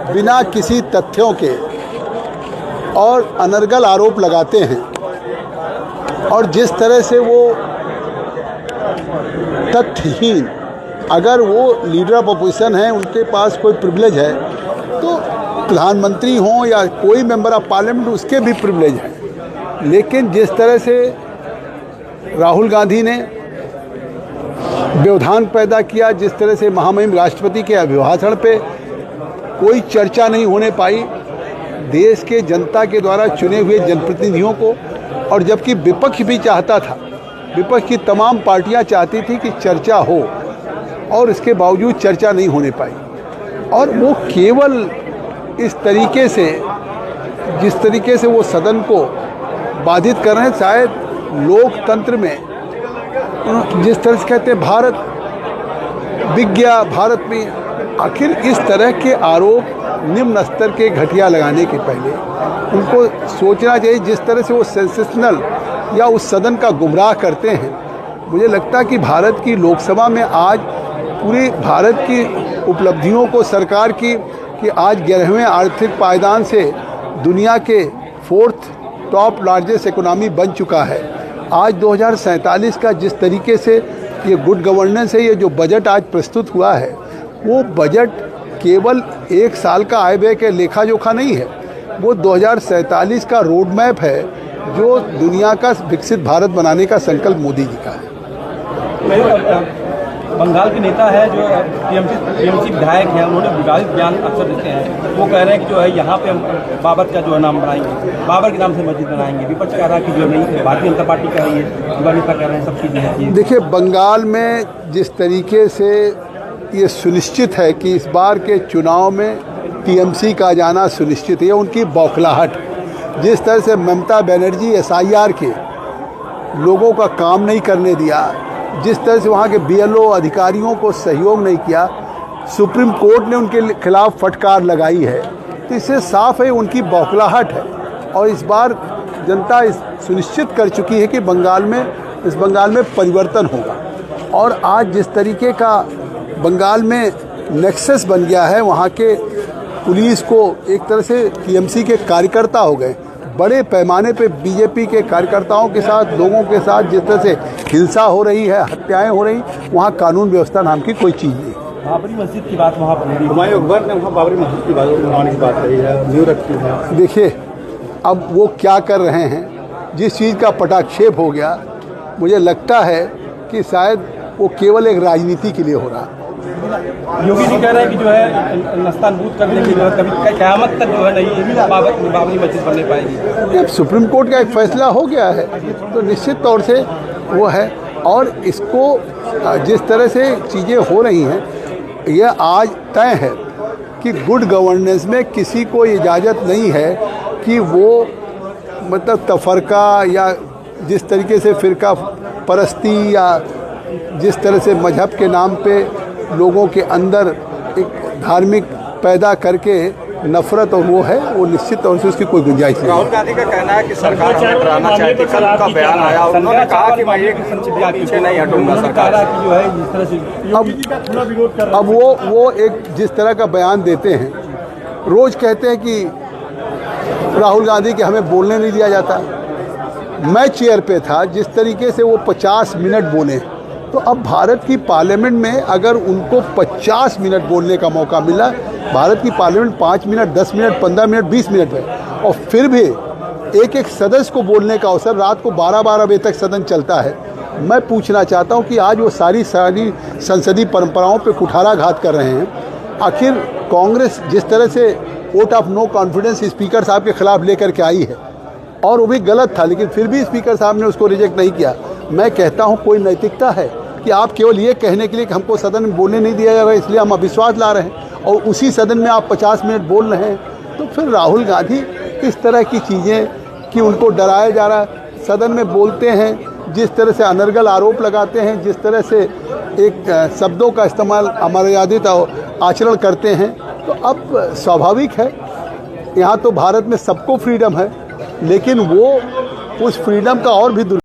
बिना किसी तथ्यों के और अनर्गल आरोप लगाते हैं, और जिस तरह से वो तथ्यहीन, अगर वो लीडर ऑफ अपोजिशन हैं, उनके पास कोई प्रिविलेज है तो प्रधानमंत्री हों या कोई मेंबर ऑफ पार्लियामेंट, उसके भी प्रिविलेज हैं। लेकिन जिस तरह से राहुल गांधी ने व्यवधान पैदा किया, जिस तरह से महामहिम राष्ट्रपति के अभिभाषण पे कोई चर्चा नहीं होने पाई देश के जनता के द्वारा चुने हुए जनप्रतिनिधियों को, और जबकि विपक्ष भी चाहता था, विपक्ष की तमाम पार्टियां चाहती थी कि चर्चा हो, और इसके बावजूद चर्चा नहीं होने पाई। और वो केवल इस तरीके से, जिस तरीके से वो सदन को बाधित कर रहे हैं, शायद लोकतंत्र में जिस तरह से कहते हैं भारत विज्ञा, भारत में आखिर इस तरह के आरोप निम्न स्तर के घटिया लगाने के पहले उनको सोचना चाहिए। जिस तरह से वो सेंसेशनल या उस सदन का गुमराह करते हैं, मुझे लगता है कि भारत की लोकसभा में आज पूरी भारत की उपलब्धियों को सरकार की, कि आज 11वें आर्थिक पायदान से दुनिया के 4th टॉप लार्जेस्ट इकोनॉमी बन चुका है। आज 2047 का जिस तरीके से ये गुड गवर्नेंस है, ये जो बजट आज प्रस्तुत हुआ है, वो बजट केवल एक साल का आय व्यय के लेखा जोखा नहीं है, वो 2047 का रोड मैप है, जो दुनिया का विकसित भारत बनाने का संकल्प मोदी जी का है। बंगाल के नेता है जो टीएमसी विधायक हैं, उन्होंने विवादित बयान अक्सर देते हैं। वो कह रहे हैं कि जो है यहाँ पे हम बाबर का जो है नाम बनाएंगे, बाबर के नाम से मस्जिद बनाएंगे। विपक्ष कह रहा है कि जो नहीं, भारतीय जनता पार्टी कह रही है, युवा नेता कह रहे हैं, सब चीज़ें हैं। देखिए, बंगाल में जिस तरीके से ये सुनिश्चित है कि इस बार के चुनाव में टीएमसी का जाना सुनिश्चित है, उनकी बौखलाहट, जिस तरह से ममता बनर्जी SIR के लोगों का काम नहीं करने दिया, जिस तरह से वहाँ के BLO अधिकारियों को सहयोग नहीं किया, सुप्रीम कोर्ट ने उनके खिलाफ फटकार लगाई है, तो इससे साफ है उनकी बौखलाहट है। और इस बार जनता सुनिश्चित कर चुकी है कि इस बंगाल में परिवर्तन होगा। और आज जिस तरीके का बंगाल में नेक्सस बन गया है, वहाँ के पुलिस को एक तरह से टीएमसी के कार्यकर्ता हो गए, बड़े पैमाने पे बीजेपी के कार्यकर्ताओं के साथ, लोगों के साथ जिस तरह से हिंसा हो रही है, हत्याएं हो रही, वहाँ कानून व्यवस्था नाम की कोई चीज़ नहीं। बाबरी मस्जिद की बात वहाँ पर हुमायूं अकबर ने वहाँ बाबरी मस्जिद की बात कही है, न्यू रखी है। देखिए, अब वो क्या कर रहे हैं, जिस चीज़ का पटाक्षेप हो गया, मुझे लगता है कि शायद वो केवल एक राजनीति के लिए हो रहा है। योगी जी कह रहे हैं कि जो है नस्तानबूद करने की जो कभी क़यामत तक जो है नहीं बाबरी मस्जिद बनने पाएगी। अब सुप्रीम कोर्ट का एक फैसला हो गया है, तो निश्चित तौर से वो है। और इसको जिस तरह से चीज़ें हो रही हैं, यह आज तय है कि गुड गवर्नेंस में किसी को इजाज़त नहीं है कि वो मतलब तफरका या जिस तरीके से फ़िरका परस्ती या जिस तरह से मजहब के नाम पे लोगों के अंदर एक धार्मिक पैदा करके नफरत, और वो निश्चित तौर से उसकी कोई गुंजाइश नहीं। राहुल गांधी का कहना है कि सरकार हमें डराना चाहती है। कल उनका बयान आया, उन्होंने कहा कि मैं एक पीछे नहीं हटूंगा सरकार की जो है जिस तरह से। अब वो एक जिस तरह का बयान देते हैं, रोज़ कहते हैं कि राहुल गांधी के हमें बोलने नहीं दिया जाता। मैं चेयर पे था, जिस तरीके से वो 50 मिनट बोले, तो अब भारत की पार्लियामेंट में अगर उनको 50 मिनट बोलने का मौका मिला, भारत की parliament 5 minute, 10 minute, 15 minute, 20 minute है, और फिर भी एक सदस्य को बोलने का अवसर, रात को 12-12 बजे तक सदन चलता है। मैं पूछना चाहता हूं कि आज वो सारी संसदीय परंपराओं पे कुठाराघात कर रहे हैं। आखिर कांग्रेस जिस तरह से vote of no confidence speaker साहब के खिलाफ लेकर के आई है, और वो भी गलत था, लेकिन फिर भी स्पीकर साहब ने उसको रिजेक्ट नहीं किया। मैं कहता हूं कोई नैतिकता है कि आप केवल ये कहने के लिए कि हमको सदन में बोलने नहीं दिया जा रहा है, इसलिए हम अविश्वास ला रहे हैं, और उसी सदन में आप 50 मिनट बोल रहे हैं। तो फिर राहुल गांधी इस तरह की चीज़ें कि उनको डराया जा रहा है, सदन में बोलते हैं, जिस तरह से अनर्गल आरोप लगाते हैं, जिस तरह से एक शब्दों का इस्तेमाल अमर्यादित आचरण करते हैं, तो अब स्वाभाविक है, यहाँ तो भारत में सबको फ्रीडम है, लेकिन वो उस फ्रीडम का और भी